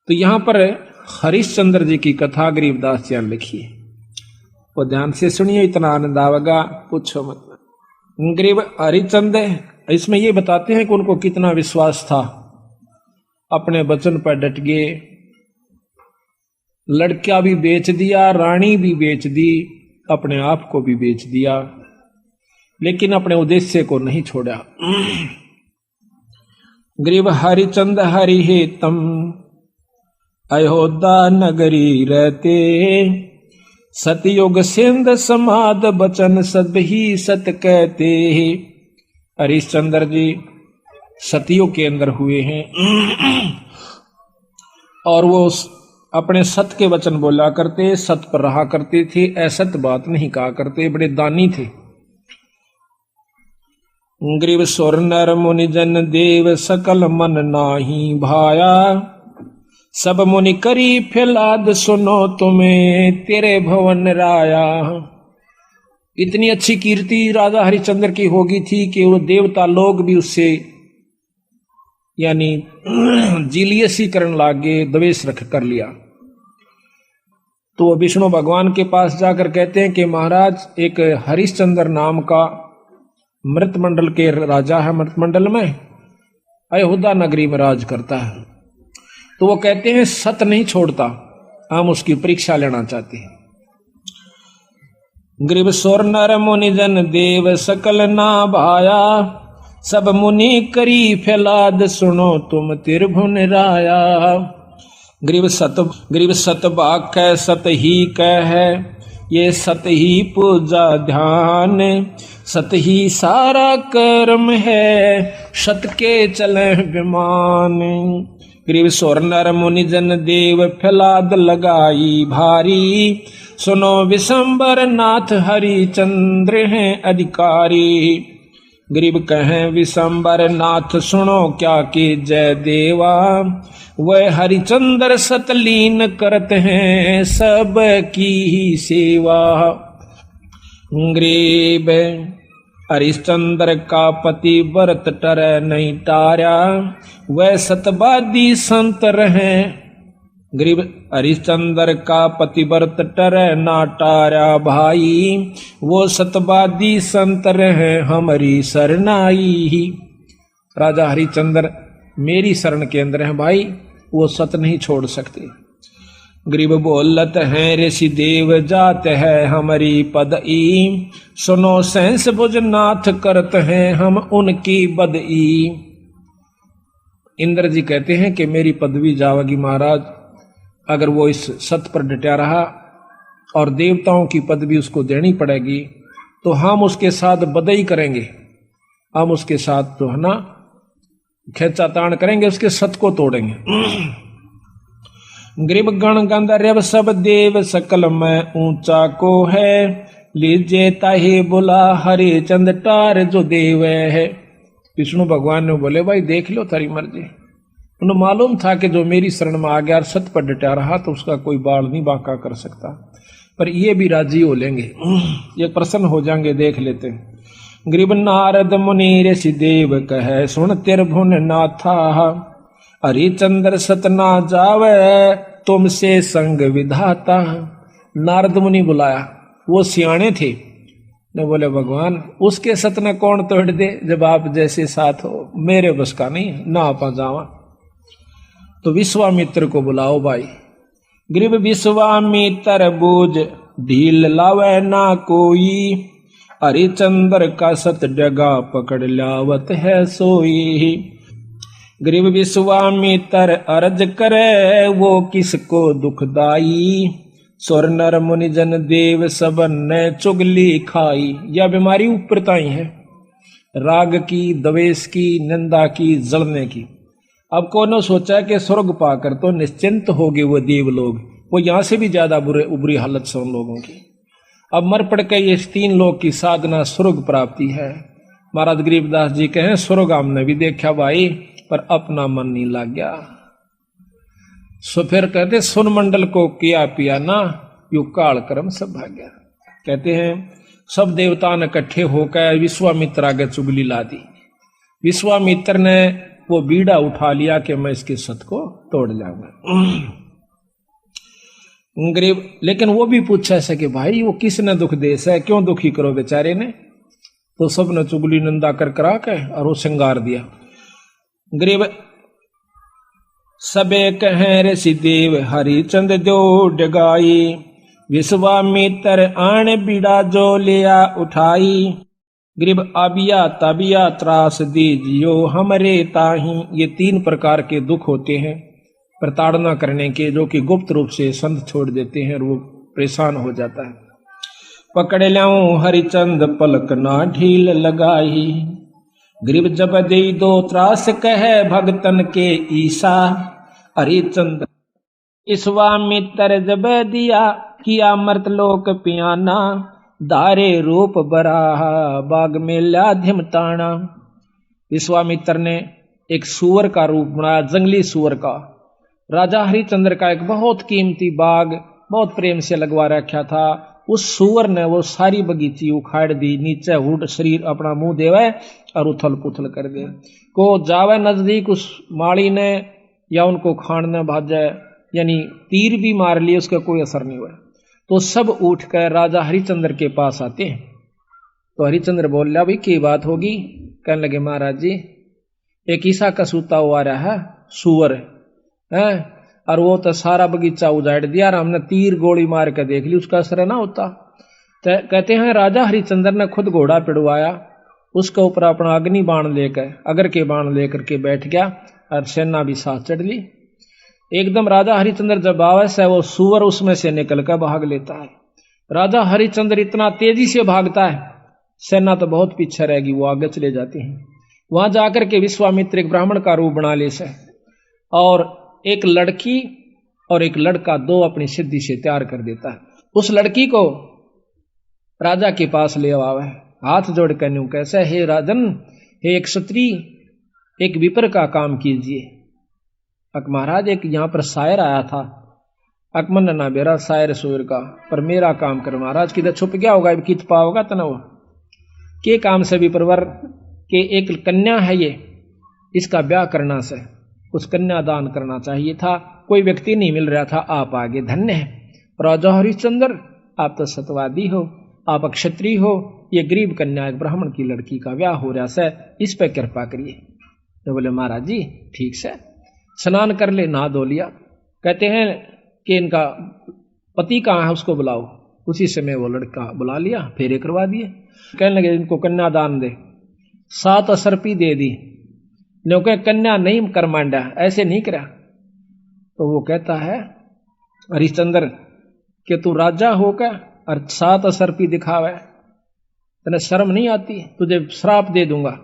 तो यहां पर हरिश्चंद्र जी की कथा गरीबदास जी ने लिखी है, वो ध्यान से सुनिए, इतना आनंद आवेगा पूछो मत। गरीब हरिश्चंद्र इसमें ये बताते हैं कि उनको कितना विश्वास था, अपने वचन पर डट गए, लड़का भी बेच दिया, रानी भी बेच दी, अपने आप को भी बेच दिया, लेकिन अपने उद्देश्य को नहीं छोड़ा। गरीब हरिचंद हरि हेतम अयोध्या नगरी रहते, सतयुग सिंध समाद बचन सब ही सत कहते। हरिश्चंद्र जी सतयुग के अंदर हुए हैं और वो अपने सत के वचन बोला करते, सत पर रहा करते थे, असत बात नहीं कहा करते, बड़े दानी थे। ग्रीव सुर नर मुनि जन देव सकल मन नाही भाया, सब मुनि करी फैलाद सुनो तुम्हें तेरे भवन राया। इतनी अच्छी कीर्ति राजा हरिश्चंद्र की होगी थी कि वो देवता लोग भी उससे यानी जीलियसीकरण लागे, द्वेष रख कर लिया। तो वो विष्णु भगवान के पास जाकर कहते हैं कि महाराज, एक हरिश्चंद्र नाम का मृतमंडल के राजा है, मृतमंडल में अयोध्या नगरी में राज करता है। तो वो कहते हैं सत नहीं छोड़ता, हम उसकी परीक्षा लेना चाहते हैं। ग्रीव सुर नर मुनि जन देव सकल ना भाया, सब मुनि करी फैलाद सुनो तुम त्रिभुवन राया। ग्रीव सत बाक सत ही कह, ये सत ही पूजा ध्यान, सत ही सारा कर्म है, सत के चले विमान। ग्रीव सुर नर मुनि जन देव फैलाद लगाई भारी, सुनो विशंबर नाथ हरिचंद्र हैं अधिकारी। गरीब कहें विशंबर नाथ सुनो क्या कि जय देवा, वह हरिचंद्र सतलीन करते हैं सब की ही सेवा। गरीब हरिश्चंद्र का पति व्रत टरै नहीं टार्या, वह सतवादी संत रहे। गरीब हरिश्चंद्र का पतिव्रत टरै ना टार्या भाई, वो सतवादी संत रहे हमारी शरणाई। राजा हरिश्चंद्र मेरी शरण के अंदर है भाई, वो सत नहीं छोड़ सकते। गरीब बोलत हैं ऋषि देव जात है हमारी पदई, सुनो सहस भुजनाथ करत हैं हम उनकी बदई। इंद्र जी कहते हैं कि मेरी पदवी जावेगी महाराज, अगर वो इस सत पर डटा रहा और देवताओं की पदवी उसको देनी पड़ेगी, तो हम उसके साथ बदई करेंगे, हम उसके साथ तो है ना खेचातान करेंगे, उसके सत को तोड़ेंगे। गरीब गण गंधर्व सब देव सकल में ऊंचा को है, लीजे ताहे बुला हरिचंद टार जो देव है। विष्णु भगवान ने बोले भाई देख लो तारी मर्जी। उन्हें मालूम था कि जो मेरी शरण में आ गया और सत पर डटा रहा तो उसका कोई बाल नहीं बांका कर सकता, पर ये भी राजी हो लेंगे, ये प्रसन्न हो जाएंगे, देख लेते हैं। गरीब नारद मुनि ऋषि देव कहे सुन त्रिभुवन नाथा, हरिचंद्र सत ना जावे तुमसे संग विधाता। नारद मुनि बुलाया, वो सियाणे थे, ने बोले भगवान उसके सत न कौन तोड़ दे, जब आप जैसे साथ हो, मेरे बस का नहीं ना आपा जावा। तो विश्वामित्र को बुलाओ भाई। गरीब विश्वामित्र बूझ ढील लावे ना कोई, हरिचंद्र का सत डगा पकड़ लावत है सोई। गरीब विश्वामित्र अर्ज करे वो किसको दुखदाई, सुर नर मुनि जन देव सबन ने चुगली खाई। यह बीमारी ऊपरताई है, राग की, द्वेष की, निंदा की, जलने की। अब कौन सोचा है कि स्वर्ग पाकर तो निश्चिंत हो गए वो देव लोग, वो यहां से भी ज्यादा बुरी हालत से उन लोगों की। अब मर पड़ के ये 3 लोग की साधना स्वर्ग प्राप्ति है। महाराज गरीबदास जी कहें स्वर्ग हमने भी देखा भाई, पर अपना मन नहीं लग गया। सो फिर कहते सुन मंडल को किया पिया ना, यू काल कर्म सब भाग्या। कहते हैं सब देवता ने इकट्ठे होकर विश्वामित्र आगे चुगली ला दी। विश्वामित्र ने वो बीड़ा उठा लिया कि मैं इसके सत को तोड़ जाऊंगा। गरीब लेकिन वो भी पूछा ऐसा कि भाई वो किसने दुख देश है, क्यों दुखी करो बेचारे ने। तो सबने चुगली निंदा कर करा के और वो श्रृंगार दिया। गरीब सबे कहें ऋषि देव हरिचंद जो डगाई, विश्वामित्र आण बीड़ा जो लिया उठाई। गरीब आबिया ताबिया त्रास दीजियो हमरे ताही। ये 3 प्रकार के दुख होते हैं प्रताड़ना करने के, जो कि गुप्त रूप से संत छोड़ देते हैं और वो परेशान हो जाता है। पकड़ ल्याऊं हरिचंद पलक ना ढील लगाई, गरीब जब दे दो त्रास कहे भगतन के ईसा। हरिचंद विश्वामित्र जब दिया किया मर्तलोक पियाना, धारे रूप बराहा बाग में ल्या धिमताना। विश्वामित्र ने एक सूअर का रूप बनाया, जंगली सूअर का। राजा हरिचंद्र का एक बहुत कीमती बाग बहुत प्रेम से लगवा रखा था। उस सूअर ने वो सारी बगीची उखाड़ दी, नीचे हुड शरीर अपना मुंह देवे और उथल पुथल कर दे। को जावे नजदीक उस माली ने या उनको खाने भाजे, यानी तीर भी मार लिए, उसका कोई असर नहीं हुआ। तो सब उठकर राजा हरिचंद्र के पास आते हैं। तो हरिचंद्र बोल रहा भाई क्या बात होगी। कहने लगे महाराज जी एक ईसा का सूता हुआ रहा है सूअर है, और वो तो सारा बगीचा उजाड़ दिया और हमने तीर गोली मार के देख ली, उसका असर ना होता। तो कहते हैं राजा हरिचंद्र ने खुद घोड़ा पिड़वाया, उसके ऊपर अपना अग्नि बाण लेकर अगर के बाण लेकर के बैठ गया और सेना भी साथ चढ़ ली। एकदम राजा हरिचंद्र जब आवे से वो सूअर उसमें से निकल कर भाग लेता है। राजा हरिचंद्र इतना तेजी से भागता है, सेना तो बहुत पीछे रहेगी, वो आगे चले जाते हैं। वहां जाकर के विश्वामित्र एक ब्राह्मण का रूप बना ले से, और एक लड़की और एक लड़का दो अपनी सिद्धि से तैयार कर देता है। उस लड़की को राजा के पास ले आवे, हाथ जोड़ कर न्यू कैसे, हे राजन, हे एक क्षत्रिय, एक विपर का काम कीजिए। अक महाराज एक यहाँ पर शायर आया था, अकमन ना बेरा शायर सूर का, पर मेरा काम कर महाराज। किधर छुप गया होगा, कित पाओगा तनव के काम से विप्रवर के एक कन्या है ये, इसका ब्याह करना से कुछ कन्यादान करना चाहिए था, कोई व्यक्ति नहीं मिल रहा था, आप आगे धन्य है। राजा हरिश्चंद्र आप तो सतवादी हो, आप क्षत्रिय हो, ये गरीब कन्या एक ब्राह्मण की लड़की का ब्याह हो रहा है, इस पे कृपा करिए। तो बोले महाराज जी ठीक से स्नान कर ले, नहा धो लिया। कहते हैं कि इनका पति कहाँ है उसको बुलाओ। उसी समय वो लड़का बुला लिया, फेरे करवा दिए। कहने लगे इनको कन्यादान दे, 7 असरपी दे दी। लोग कन्या नहीं कर मांडा, ऐसे नहीं करा। तो वो कहता है हरिश्चंद्र कि तू राजा होकर और 7 असरपी दिखावे, तेने शर्म नहीं आती, तुझे श्राप दे दूंगा।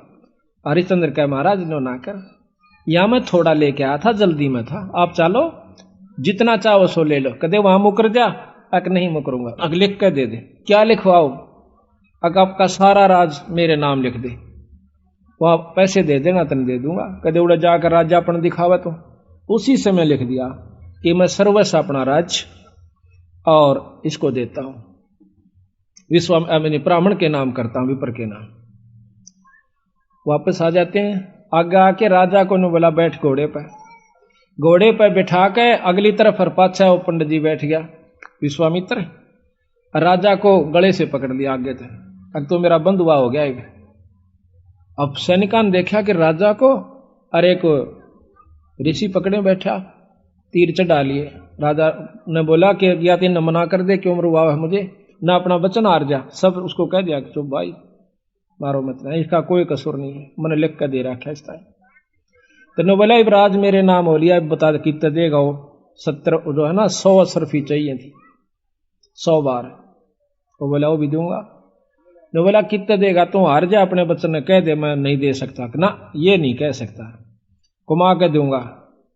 हरिश्चंद्र कह महाराज नो ना कर, या मैं थोड़ा लेके आया था, जल्दी में था, आप चलो जितना चाहो सो ले लो। कदे वहां मुकर जा, अक नहीं मुकरूंगा, अग लिख कर दे दे। क्या लिखवाओ, अग आपका सारा राज मेरे नाम लिख दे, वो आप पैसे दे देना तन दे दूंगा। कदे उड़ा जाकर राजापन दिखावा। तो उसी समय लिख दिया कि मैं सर्वस्व अपना राज्य और इसको देता हूं, ब्राह्मण के नाम करता हूं, विपर के नाम। वापस आ जाते हैं, आगे आके राजा को ने बोला बैठ घोड़े पर। घोड़े पर बैठा के अगली तरफ और पाछा वो पंडित जी बैठ गया विश्वामित्र, राजा को गले से पकड़ लिया आगे थे। अब तो मेरा बंधुआ हो गया एक। अब सैनिका ने देखा कि राजा को अरे को ऋषि पकड़े बैठा, तीर चढ़ा लिए। राजा ने बोला कि या तीन मना कर दे, क्यों मरवा है मुझे, ना अपना वचन हार जा। सब उसको कह दिया कि चुप भाई मारो मत, इसका कोई कसूर नहीं है, मैंने लिख कर दे रखा है। तो ने बोला राज मेरे नाम हो लिया, बता दे कितना देगा वो। 70 जो है ना 100 असरफी चाहिए थी, 100 बार। वो बोला वो भी दूंगा। ने बोला कितना देगा, तू हार जा अपने बच्चन ने कह दे मैं नहीं दे सकता। ना ये नहीं कह सकता, कुमा के दूंगा।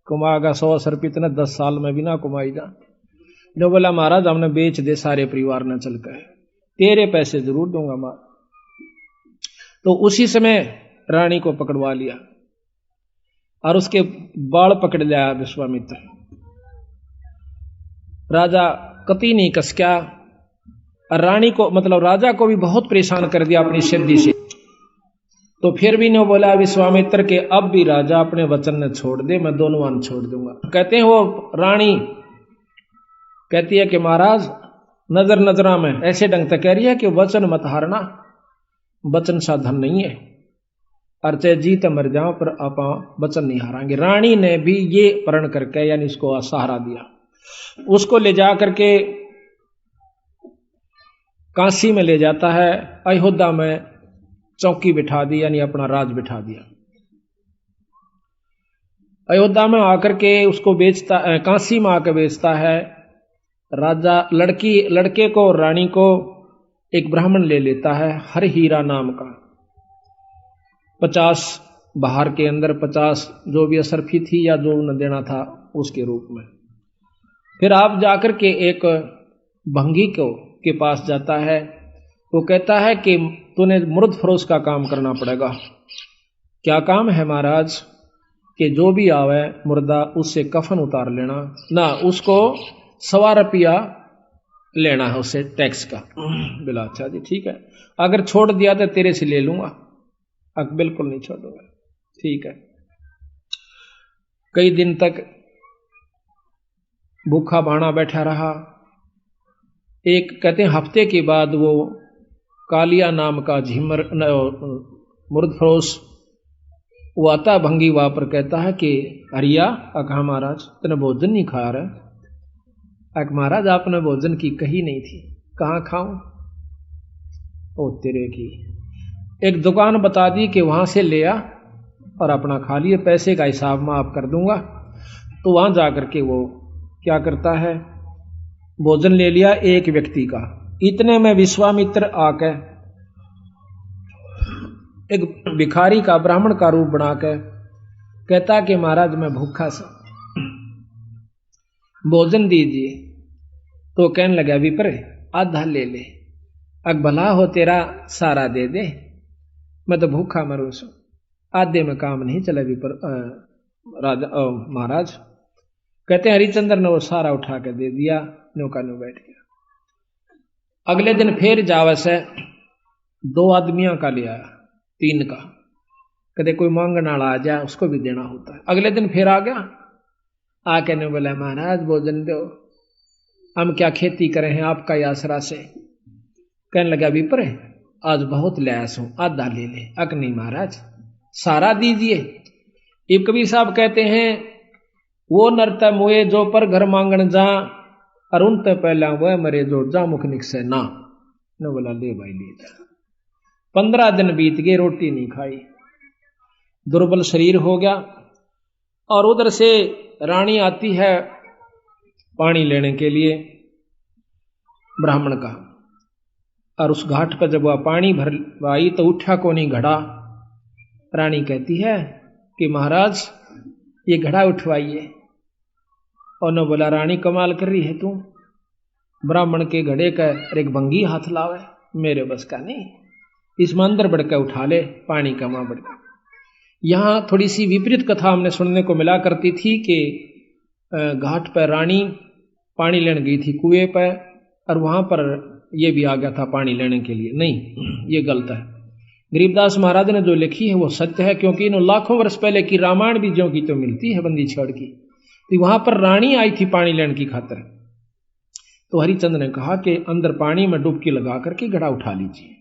कुमागा 100 असरफी इतने 10 साल में भी ना कुमाई जा। ने बोला महाराज हमने बेच दे सारे परिवार ने चलकर, तेरे पैसे जरूर दूंगा मां। तो उसी समय रानी को पकड़वा लिया और उसके बाल पकड़ लिया विश्वामित्र। राजा कति नहीं कसक्या, और रानी को मतलब राजा को भी बहुत परेशान कर दिया अपनी सिद्धि से। तो फिर भी ने बोला विश्वामित्र के अब भी राजा अपने वचन ने छोड़ दे, मैं दोनों वन छोड़ दूंगा। कहते हैं वो रानी कहती है कि महाराज नजर नजरा में ऐसे ढंग से कह रही है कि वचन मत हारना, वचन साधन नहीं है, और चाहे जीत मर जाओ पर आप वचन नहीं हारांगे। रानी ने भी ये प्रण करके यानी उसको सहारा दिया, उसको ले जा करके काशी में ले जाता है, अयोध्या में चौकी बिठा दी यानी अपना राज बिठा दिया। अयोध्या में आकर के उसको बेचता, काशी में आकर बेचता है। राजा लड़के को और रानी को एक ब्राह्मण ले लेता है हर हीरा नाम का, 50 बाहर के अंदर 50 जो भी असरफी थी या जो उन्हें देना था उसके रूप में। फिर आप जाकर के एक भंगी के पास जाता है, वो कहता है कि तूने मुर्द फरोश का काम करना पड़ेगा। क्या काम है महाराज? कि जो भी आवे मुर्दा उससे कफन उतार लेना ना, उसको 1.25 रुपया लेना है उससे टैक्स का। बोला अच्छा जी ठीक है, अगर छोड़ दिया तो तेरे से ले लूंगा। अब बिल्कुल नहीं छोड़ूंगा, ठीक है। कई दिन तक भूखा बाणा बैठा रहा। एक कहते हैं हफ्ते के बाद वो कालिया नाम का झिमर मुर्द फरोश वो आता भंगी वहां पर, कहता है कि हरिया कहा महाराज तेने भोजन नहीं खा रहा? महाराज आपने भोजन की कही नहीं थी। कहाँ खाऊं? ओ तेरे की, एक दुकान बता दी कि वहां से ले आ और अपना खा लिए, पैसे का हिसाब मैं आप कर दूंगा। तो वहां जाकर के वो क्या करता है, भोजन ले लिया एक व्यक्ति का। इतने में विश्वामित्र आकर एक भिखारी का ब्राह्मण का रूप बनाकर कहता कि महाराज मैं भूखा सा, भोजन दीजिए। तो कहने लगा विप्र आधा ले ले, अग भला हो तेरा सारा दे दे, मैं तो भूखा मरू सू, आधे में काम नहीं चला विप्र राजा महाराज। कहते हैं हरिचंद्र ने वो सारा उठा के दे दिया, नौका नो बैठ गया। अगले दिन फिर जावस है 2 आदमियों का ले आया, 3 का। कदे कोई मांगने वाला आ जाए उसको भी देना होता है। अगले दिन फिर आ गया, आके ने बोला महाराज भोजन दो, हम क्या खेती करें हैं आपका ही आसरा से। कहने लगा विप्र आज बहुत लयास हूं, आधा ले ले। अक नहीं महाराज सारा दीजिए। एक कबीर साहब कहते हैं वो नरता मोए जो पर घर मांगन जा, अरुण ते पहला वह मरे जो जा मुख निकसे ना। ने बोला ले भाई ले जा। 15 दिन बीत गए, रोटी नहीं खाई, दुर्बल शरीर हो गया। और उधर से रानी आती है पानी लेने के लिए ब्राह्मण का, और उस घाट पर जब वह पानी भर आई तो उठा को नहीं घड़ा। रानी कहती है कि महाराज ये घड़ा उठवाइए। और न बोला रानी कमाल कर रही है तू, ब्राह्मण के घड़े का एक भंगी हाथ लावे, मेरे बस का नहीं, इसमें अंदर बढ़कर उठा ले, पानी का मां बढ़कर। यहां थोड़ी सी विपरीत कथा हमने सुनने को मिला करती थी कि घाट पर रानी पानी लेने गई थी कुएं पर, और वहां पर यह भी आ गया था पानी लेने के लिए। नहीं, ये गलत है। गरीबदास महाराज ने जो लिखी है वो सत्य है, क्योंकि इन लाखों वर्ष पहले की रामायण भी ज्यों की तो मिलती है बंदी छड़ की। तो वहां पर रानी आई थी पानी लेने की खातिर। तो हरिचंद ने कहा कि अंदर पानी में डुबकी लगा करके घड़ा उठा लीजिए,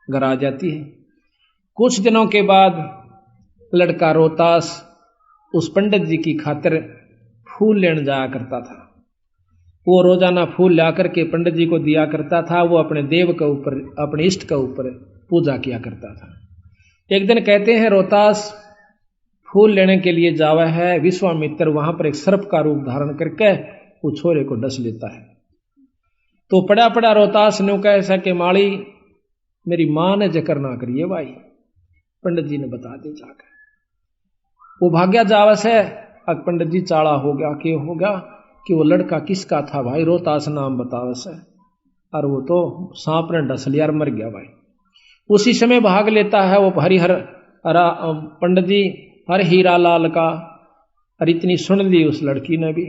घर आ जाती है। कुछ दिनों के बाद लड़का रोहतास उस पंडित जी की खातिर फूल लेने जाया करता था। वो रोजाना फूल ला करके पंडित जी को दिया करता था। वो अपने देव के ऊपर, अपने इष्ट के ऊपर पूजा किया करता था। एक दिन कहते हैं रोहतास फूल लेने के लिए जावा है, विश्वामित्र वहां पर एक सर्प का रूप धारण करके वो छोरे को डस लेता है। तो पड़ा पड़ा रोहतास ने कहा ऐसा कि माली मेरी मां ने जिक्र ना करिए भाई, पंडित जी ने बता दे जाकर। वो भाग्या जावस है। अब पंडित जी चाड़ा हो गया, क्या हो गया कि वो लड़का किसका था भाई, रोहतास नाम बतावस है, और वो तो सांप ने डस लिया और मर गया भाई। उसी समय भाग लेता है वो हरिहर पंडित जी हर हीरा लाल का। और इतनी सुन ली उस लड़की ने भी,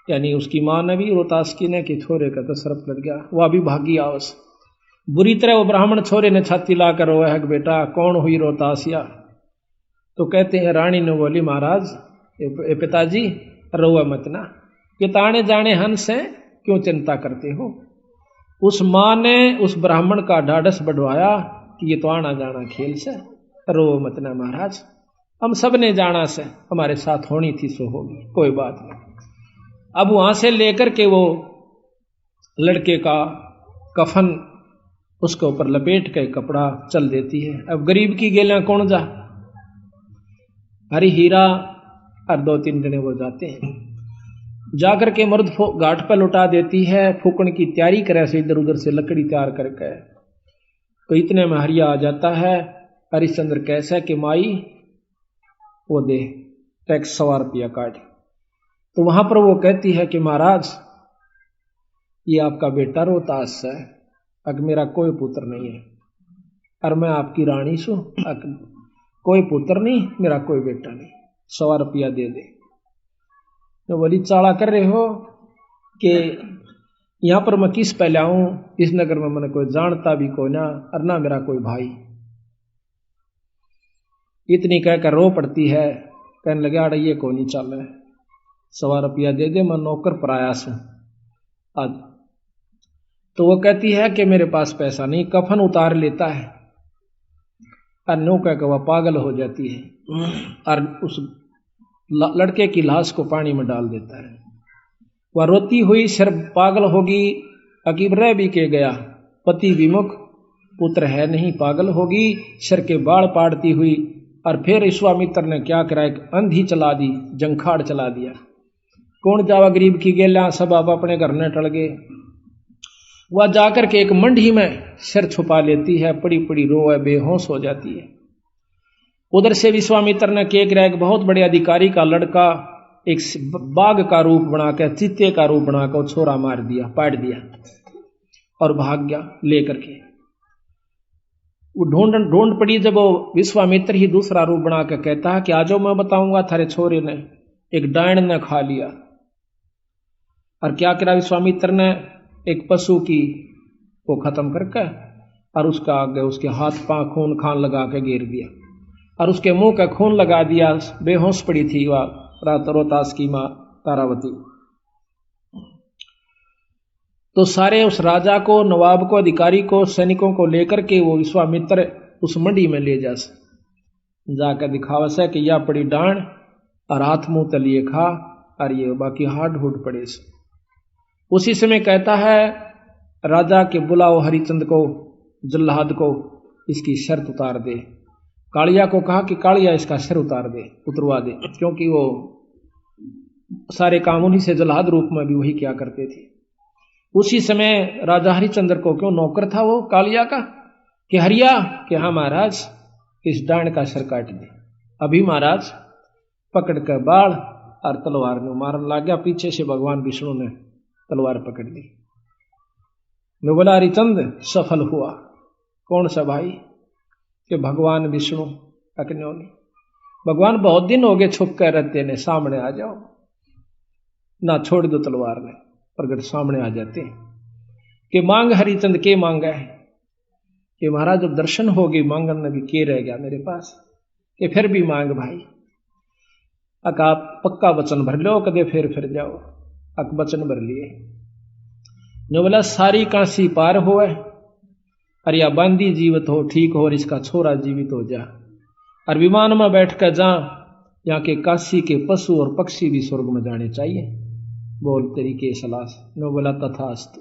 यानी उसकी मां ने भी, रोहतास की ने, कि छोरे का तो सर्प लग गया। वह भी भागी आवस। बुरी तरह वो ब्राह्मण छोरे ने छाती लाकर रोया है कि बेटा कौन हुई रोतासिया। तो कहते हैं रानी ने बोली महाराज ए पिताजी रोआ मत ना, ये ताने जाने हंस हैं, क्यों चिंता करते हो। उस माँ ने उस ब्राह्मण का ढाढ़स बढ़वाया कि ये तो आना जाना खेल से, रो मत ना महाराज, हम सब ने जाना से, हमारे साथ होनी थी सो होगी, कोई बात नहीं। अब वहां से लेकर के वो लड़के का कफन उसके ऊपर लपेट के कपड़ा चल देती है। अब गरीब की गेला कौन जा, हरी हीरा और 2-3 जने वो जाते हैं, जाकर के मर्द घाट पर लुटा देती है, फूकण की तैयारी करे से इधर उधर से लकड़ी तैयार करके। तो इतने में हरिया आ जाता है। हरिश्चंद्र कैसा कि माई वो दे टैक्स 100 रुपया काट। तो वहां पर वो कहती है कि महाराज ये आपका बेटा रोहतास है, अग मेरा कोई पुत्र नहीं है, और मैं आपकी रानी सू, कोई पुत्र नहीं, मेरा कोई बेटा नहीं, 100 रुपया दे दे। तो बोली चाला कर रहे हो कि यहां पर मैं किस पहले आऊं, इस नगर में मैंने कोई जानता भी कोई ना, और ना मेरा कोई भाई। इतनी कहकर रो पड़ती है, कहने लगे आड़ ये को नहीं चल रहा, 100 रुपया दे दे, मैं नौकर प्रयास हूं आज। तो वो कहती है कि मेरे पास पैसा नहीं, कफन उतार लेता है और नो कहकर वह पागल हो जाती है और उस लड़के की लाश को पानी में डाल देता है। वह रोती हुई सिर पागल होगी, अकीब रह भी के गया, पति विमुख, पुत्र है नहीं, पागल होगी, सिर के बाल पाड़ती हुई। और फिर विश्वामित्र ने क्या करा, एक अंधी चला दी, जंखाड़ चला दिया। कौन जावा गरीब की गेला, सब आप अपने घर ने टल गए। वह जाकर के एक मंडी में सिर छुपा लेती है, पड़ी पड़ी रोए, बेहोश हो जाती है। उधर से विश्वामित्र ने क्या करा, एक बहुत बड़े अधिकारी का लड़का एक बाघ का रूप बनाकर, चीते का रूप बनाकर छोरा मार दिया, पाट दिया और भाग गया लेकर के। वो ढूंढ पड़ी, जब वो विश्वामित्र ही दूसरा रूप बनाकर कहता है कि आजो मैं बताऊंगा, थारे छोरे ने एक डायन ने खा लिया। और क्या करा विश्वामित्र ने, एक पशु की को खत्म करके और उसका आगे उसके हाथ पांव खून खान लगा के घेर दिया और उसके मुंह का खून लगा दिया। बेहोश पड़ी थी वह रोहतास की मां तारावती। तो सारे उस राजा को, नवाब को, अधिकारी को, सैनिकों को लेकर के वो विश्वामित्र उस मंडी में ले जाकर दिखावा से कि यह पड़ी डांड और हाथ मुंह तलिए खा और ये बाकी हाथ ढूंढ पड़े से। उसी समय कहता है राजा के बुलाओ हरिचंद को, जल्लाद को, इसकी शर्त उतार दे। कालिया को कहा कि कालिया इसका सिर उतरवा दे, क्योंकि वो सारे काम उन्हीं से जल्लाद रूप में भी वही क्या करते थे। उसी समय राजा हरिचंद्र को, क्यों नौकर था वो कालिया का, कि हरिया कि हाँ महाराज इस डांड का सिर काट दे। अभी महाराज पकड़ कर बाढ़ और तलवार ने मारने लग गया। पीछे से भगवान विष्णु ने तलवार पकड़ ली। मैं बोला हरिचंद सफल हुआ। कौन सा भाई, कि भगवान विष्णु। अग्नि, भगवान बहुत दिन हो गए छुप कर रहते ने, सामने आ जाओ ना, छोड़ दो तलवार ने, प्रगट सामने आ जाते हैं। कि मांग हरिचंद के मांगा है, कि महाराज जब दर्शन हो गए मांगन में भी के रह गया मेरे पास, कि फिर भी मांग भाई। आप पक्का वचन भर लो, कदे फिर जाओ। अक वचन भर लिए। जो बोला सारी काशी पार हो, और या बांदी जीवित हो ठीक हो, और इसका छोरा जीवित हो जा, और विमान में बैठ कर जा, यहाँ के काशी के पशु और पक्षी भी स्वर्ग में जाने चाहिए। बोल तेरी के सलाह से। नो बोला तथास्तु,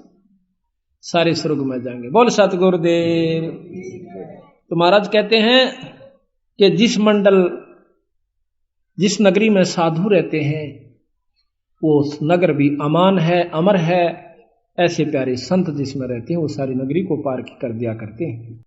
सारे स्वर्ग में जाएंगे। बोल सतगुरुदेव। तो महाराज कहते हैं कि जिस नगरी में साधु रहते हैं वो नगर भी अमान है, अमर है। ऐसे प्यारे संत जिसमें रहते हैं वो सारी नगरी को पार कर दिया करते हैं।